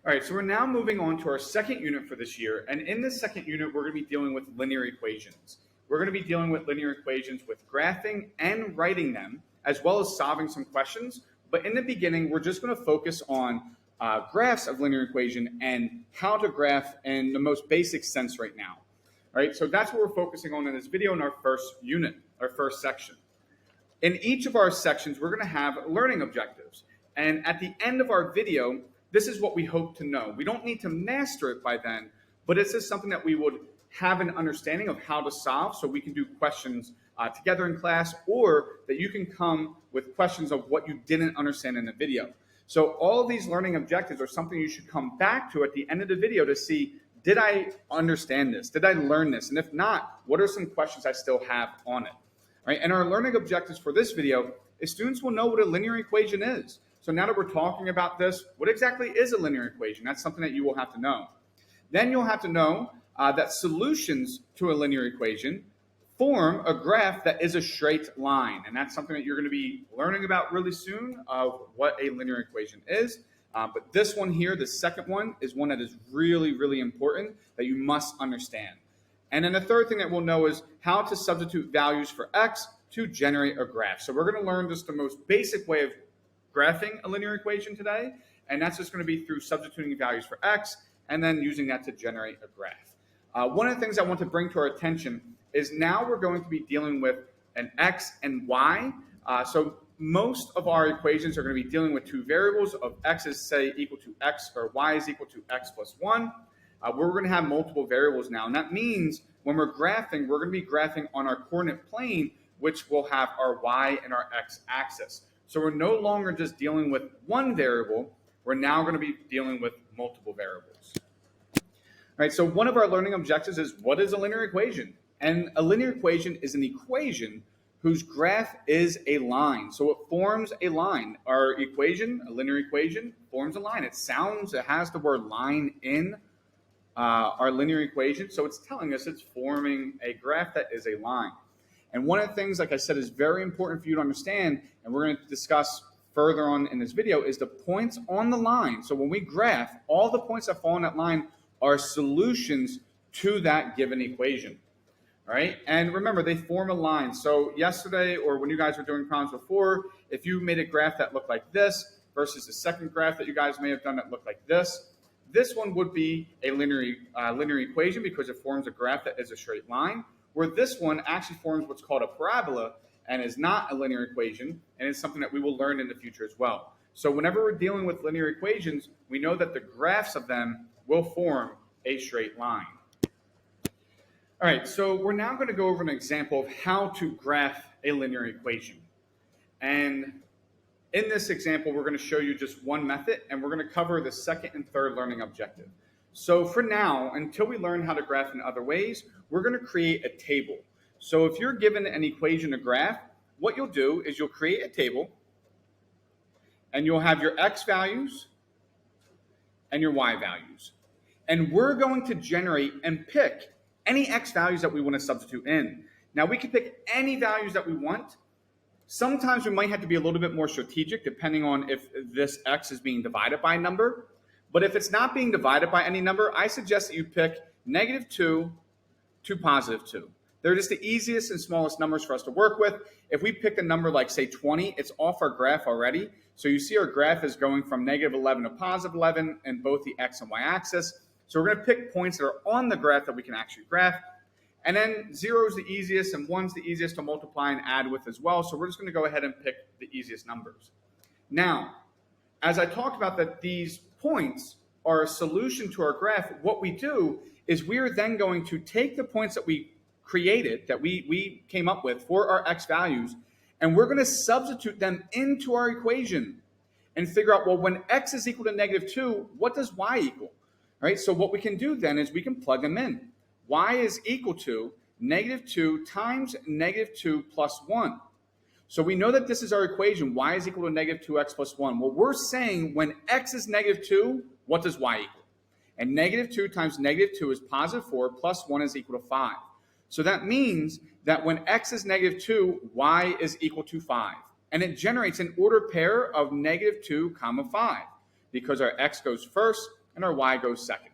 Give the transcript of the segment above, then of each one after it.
All right, so we're now moving on to our second unit for this year. And in this second unit, we're going to be dealing with linear equations. We're going to be dealing with linear equations with graphing and writing them, as well as solving some questions. But in the beginning, we're just going to focus on graphs of linear equation and how to graph in the most basic sense right now. All right, so that's what we're focusing on in this video in our first unit, our first section. In each of our sections, we're going to have learning objectives. And at the end of our video, this is what we hope to know. We don't need to master it by then, but it's just something that we would have an understanding of how to solve so we can do questions together in class, or that you can come with questions of what you didn't understand in the video. So all of these learning objectives are something you should come back to at the end of the video to see, did I understand this? Did I learn this? And if not, what are some questions I still have on it? All right, and our learning objectives for this video is students will know what a linear equation is. So now that we're talking about this, what exactly is a linear equation? That's something that you will have to know. Then you'll have to know that solutions to a linear equation form a graph that is a straight line. And that's something that you're going to be learning about really soon of what a linear equation is. But this one here, the second one, is one that is really, really important that you must understand. And then the third thing that we'll know is how to substitute values for x to generate a graph. So we're going to learn just the most basic way of graphing a linear equation today, and that's just going to be through substituting values for x and then using that to generate a graph. One of the things I want to bring to our attention is now we're going to be dealing with an x and y. So most of our equations are going to be dealing with two variables of x is, say, equal to x, or y is equal to x plus 1. We're going to have multiple variables now, and that means when we're graphing, we're going to be graphing on our coordinate plane, which will have our y and our x axis. So we're no longer just dealing with one variable, we're now going to be dealing with multiple variables. All right, so one of our learning objectives is, what is a linear equation? And a linear equation is an equation whose graph is a line. So it forms a line. Our equation, a linear equation, forms a line. It has the word line in our linear equation, so it's telling us it's forming a graph that is a line. And one of the things, like I said, is very important for you to understand, and we're going to discuss further on in this video, is the points on the line. So when we graph, all the points that fall on that line are solutions to that given equation. All right, and remember, they form a line. So yesterday, or when you guys were doing problems before, if you made a graph that looked like this versus the second graph that you guys may have done that looked like this one would be a linear equation because it forms a graph that is a straight line, where this one actually forms what's called a parabola and is not a linear equation, and it's something that we will learn in the future as well. So whenever we're dealing with linear equations, we know that the graphs of them will form a straight line. All right, so we're now going to go over an example of how to graph a linear equation. And in this example, we're going to show you just one method, and we're going to cover the second and third learning objective. So for now, until we learn how to graph in other ways, we're going to create a table. So if you're given an equation to graph, what you'll do is you'll create a table, and you'll have your x values and your y values. And we're going to generate and pick any x values that we want to substitute in. Now, we can pick any values that we want. Sometimes we might have to be a little bit more strategic depending on if this x is being divided by a number. But if it's not being divided by any number, I suggest that you pick -2 to +2. They're just the easiest and smallest numbers for us to work with. If we pick a number like, say, 20, it's off our graph already. So you see our graph is going from -11 to +11 in both the x and y axis. So we're going to pick points that are on the graph that we can actually graph. And then 0 is the easiest, and 1's the easiest to multiply and add with as well. So we're just going to go ahead and pick the easiest numbers. Now, as I talked about that these points are a solution to our graph, what we do is we are then going to take the points that we created, that we came up with for our x values, and we're going to substitute them into our equation and figure out, well, when x is equal to -2, what does y equal? All right, so what we can do then is we can plug them in. Y is equal to -2 times -2 plus 1. So we know that this is our equation. Y is equal to -2x plus 1. Well, we're saying when x is -2, what does y equal? And -2 times -2 is +4, plus 1 is equal to 5. So that means that when x is -2, y is equal to 5. And it generates an ordered pair of -2, 5, because our x goes first and our y goes second.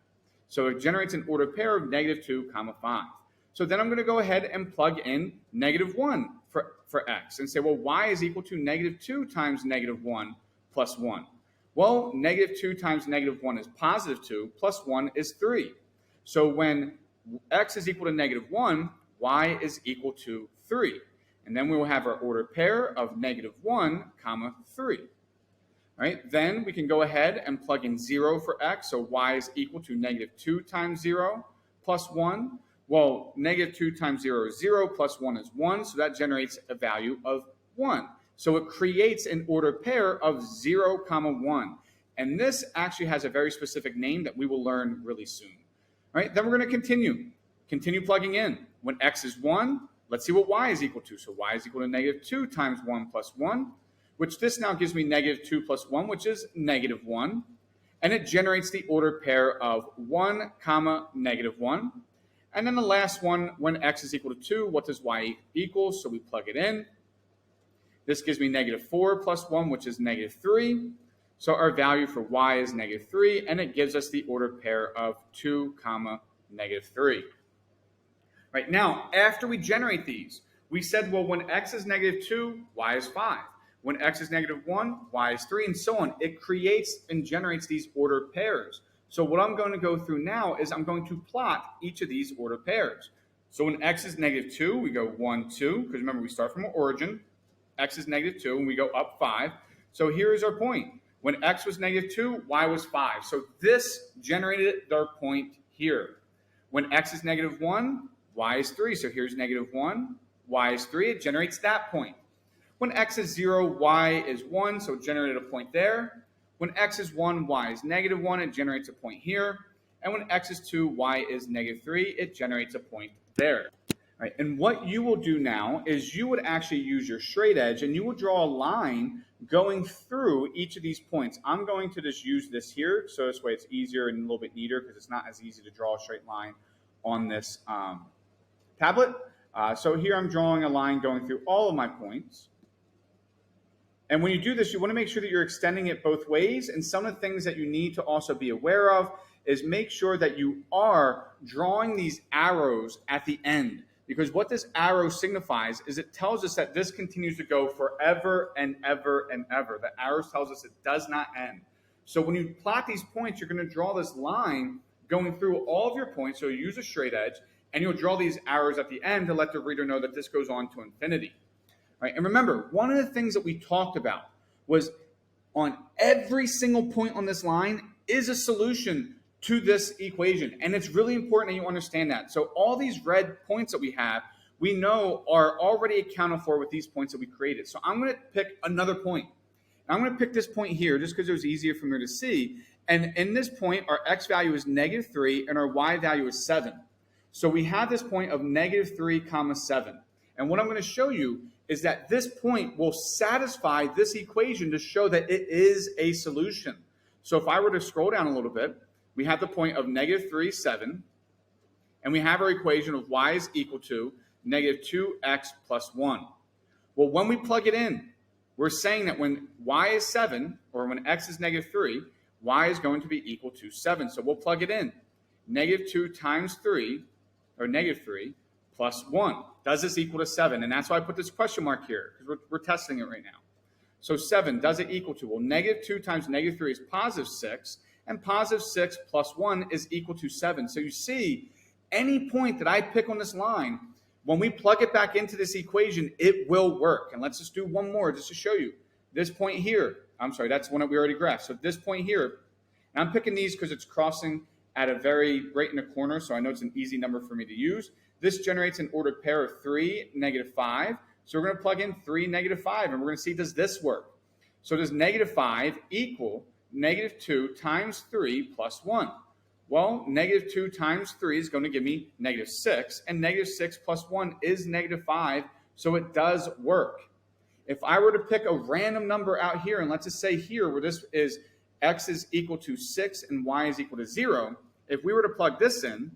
So it generates an ordered pair of -2, 5. So then I'm going to go ahead and plug in -1 for x and say, well, y is equal to -2 times -1 plus 1. Well, -2 times -1 is +2, plus 1 is 3. So when x is equal to -1, y is equal to 3. And then we will have our ordered pair of -1, 3. Right? Then we can go ahead and plug in 0 for x, so y is equal to -2 times 0 plus 1. Well, -2 times 0 is 0, plus 1 is 1, so that generates a value of 1. So it creates an ordered pair of 0, 1. And this actually has a very specific name that we will learn really soon. All right, then we're going to continue plugging in. When x is 1, let's see what y is equal to. So y is equal to -2 times 1 plus 1, which this now gives me -2 plus 1, which is -1. And it generates the ordered pair of 1, -1. And then the last one, when x is equal to 2, what does y equal? So we plug it in. This gives me -4 plus 1, which is -3. So our value for y is -3, and it gives us the ordered pair of 2, -3. Right, now, after we generate these, we said, well, when x is -2, y is 5. When x is -1, y is 3, and so on. It creates and generates these ordered pairs. So what I'm going to go through now is I'm going to plot each of these ordered pairs. So when x is -2, we go 1, 2, because remember, we start from our origin. X is -2, and we go up 5. So here is our point. When x was -2, y was 5. So this generated our point here. When x is -1, y is 3. So here's -1, y is 3. It generates that point. When x is 0, y is 1. So it generated a point there. When x is 1, y is -1. It generates a point here. And when x is 2, y is -3. It generates a point there. Right. And what you will do now is you would actually use your straight edge and you will draw a line going through each of these points. I'm going to just use this here, so this way it's easier and a little bit neater because it's not as easy to draw a straight line on this tablet. So here I'm drawing a line going through all of my points. And when you do this, you want to make sure that you're extending it both ways. And some of the things that you need to also be aware of is make sure that you are drawing these arrows at the end. Because what this arrow signifies is it tells us that this continues to go forever and ever and ever. The arrow tells us it does not end. So when you plot these points, you're going to draw this line going through all of your points. So you use a straight edge, and you'll draw these arrows at the end to let the reader know that this goes on to infinity. Right? And remember, one of the things that we talked about was on every single point on this line is a solution to this equation. And it's really important that you understand that. So all these red points that we have, we know are already accounted for with these points that we created. So I'm going to pick another point. I'm going to pick this point here just because it was easier for me to see. And in this point, our x value is -3 and our y value is 7. So we have this point of -3, 7. And what I'm going to show you is that this point will satisfy this equation to show that it is a solution. So if I were to scroll down a little bit, we have the point of -3, 7, and we have our equation of y is equal to -2x plus 1. Well, when we plug it in, we're saying that when y is 7, or when x is -3, y is going to be equal to 7. So we'll plug it in. -2 times 3, or -3, plus 1. Does this equal to 7? And that's why I put this question mark here, because we're testing it right now. So 7, does it equal to? Well, -2 times -3 is +6. And +6 plus 1 is equal to 7. So you see, any point that I pick on this line, when we plug it back into this equation, it will work. And let's just do one more just to show you. This point here, I'm sorry, that's one that we already graphed. So this point here, and I'm picking these because it's crossing at a right in the corner, so I know it's an easy number for me to use. This generates an ordered pair of 3, -5. So we're going to plug in 3, -5, and we're going to see, does this work? So does -5 equal -2 times 3 plus 1. Well, -2 times 3 is going to give me -6, and -6 plus 1 is -5, so it does work. If I were to pick a random number out here, and let's just say here where this is x is equal to 6 and y is equal to 0, if we were to plug this in,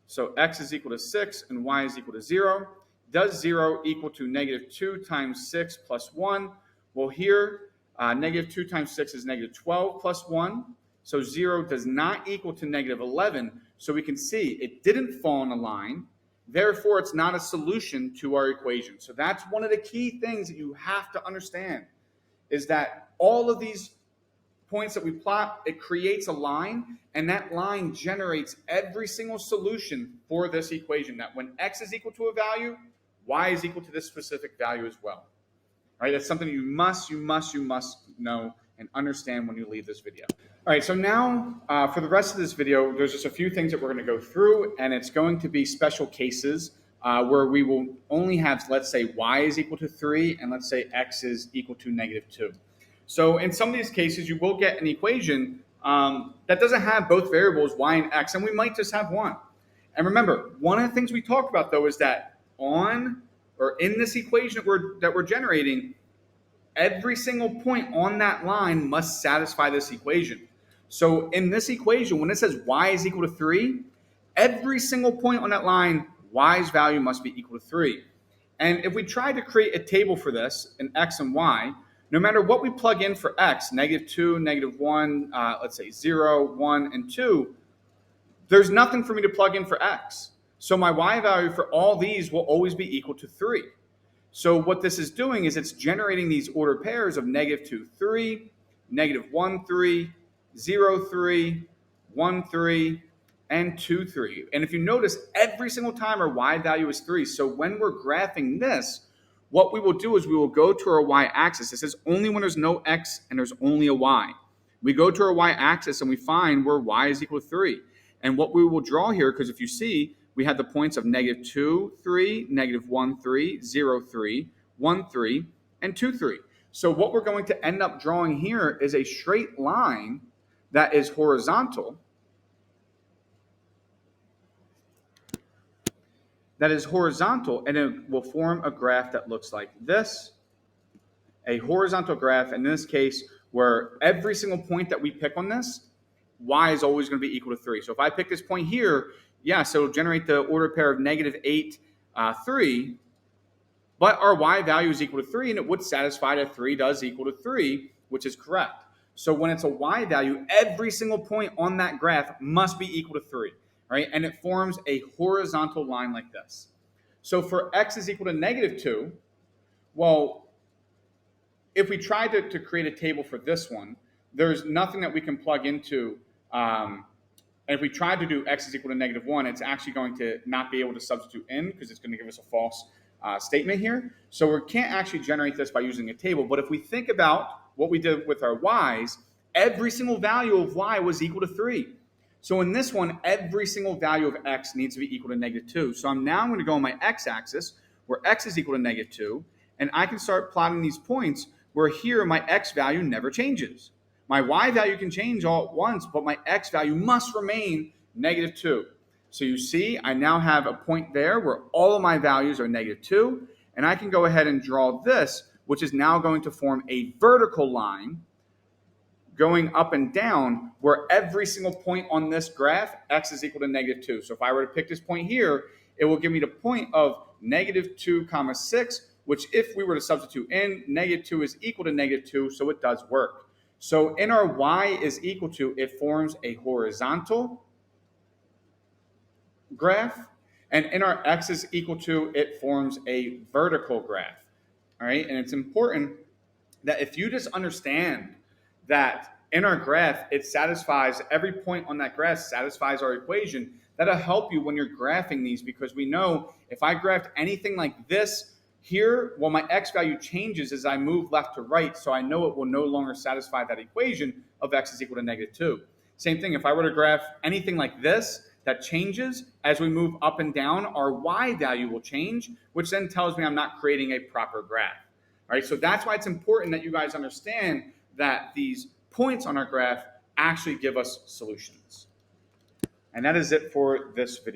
so x is equal to 6 and y is equal to 0, does 0 equal to -2 times 6 plus 1? Well, here, -2 times 6 is -12 plus 1. So 0 does not equal to negative 11. So we can see it didn't fall in a line. Therefore, it's not a solution to our equation. So that's one of the key things that you have to understand, is that all of these points that we plot, it creates a line, and that line generates every single solution for this equation, that when x is equal to a value, y is equal to this specific value as well. All right, that's something you must know and understand when you leave this video. All right, so now for the rest of this video, there's just a few things that we're going to go through, and it's going to be special cases where we will only have, let's say, y is equal to 3, and let's say x is equal to negative 2. So in some of these cases, you will get an equation that doesn't have both variables, y and x, and we might just have one. And remember, one of the things we talked about, though, is that in this equation that we're generating, every single point on that line must satisfy this equation. So in this equation, when it says y is equal to 3, every single point on that line, y's value must be equal to 3. And if we try to create a table for this in x and y, no matter what we plug in for x, negative 2, negative 1, let's say 0, 1, and 2, there's nothing for me to plug in for x. So my y value for all these will always be equal to 3. So what this is doing is it's generating these ordered pairs of negative 2, 3, negative 1, 3, 0, 3, 1, 3, and 2, 3. And if you notice, every single time our y value is 3. So when we're graphing this, what we will do is we will go to our y-axis. This is only when there's no x and there's only a y. We go to our y-axis and we find where y is equal to 3. And what we will draw here, because if you see, we have the points of negative 2, 3, negative 1, 3, 0, 3, 1, 3, and 2, 3. So what we're going to end up drawing here is a straight line that is horizontal. And it will form a graph that looks like this. A horizontal graph, in this case, where every single point that we pick on this, y is always going to be equal to 3. So if I pick this point here, yes, it'll generate the ordered pair of negative 8, 3, but our y value is equal to 3, and it would satisfy that 3 does equal to 3, which is correct. So when it's a y value, every single point on that graph must be equal to 3. Right? And it forms a horizontal line like this. So for x is equal to negative 2, well, if we try to create a table for this one, there's nothing that we can plug into. And if we try to do x is equal to negative 1, it's actually going to not be able to substitute in because it's going to give us a false statement here. So we can't actually generate this by using a table. But if we think about what we did with our y's, every single value of y was equal to 3. So in this one, every single value of x needs to be equal to negative 2. So I'm going to go on my x-axis, where x is equal to negative 2, and I can start plotting these points where here my x value never changes. My y value can change all at once, but my x value must remain negative 2. So you see, I now have a point there where all of my values are negative 2, and I can go ahead and draw this, which is now going to form a vertical line going up and down, where every single point on this graph, x is equal to negative 2. So if I were to pick this point here, it will give me the point of negative 2 comma 6, which if we were to substitute in, negative 2 is equal to negative 2, so it does work. So in our y is equal to, it forms a horizontal graph, and in our x is equal to, it forms a vertical graph. All right, and it's important that if you just understand that in our graph, it satisfies, every point on that graph satisfies our equation, that'll help you when you're graphing these, because we know if I graphed anything like this here, well, my x value changes as I move left to right, so I know it will no longer satisfy that equation of x is equal to negative 2. Same thing, if I were to graph anything like this, that changes as we move up and down, our y value will change, which then tells me I'm not creating a proper graph. All right, so that's why it's important that you guys understand that these points on our graph actually give us solutions. And that is it for this video.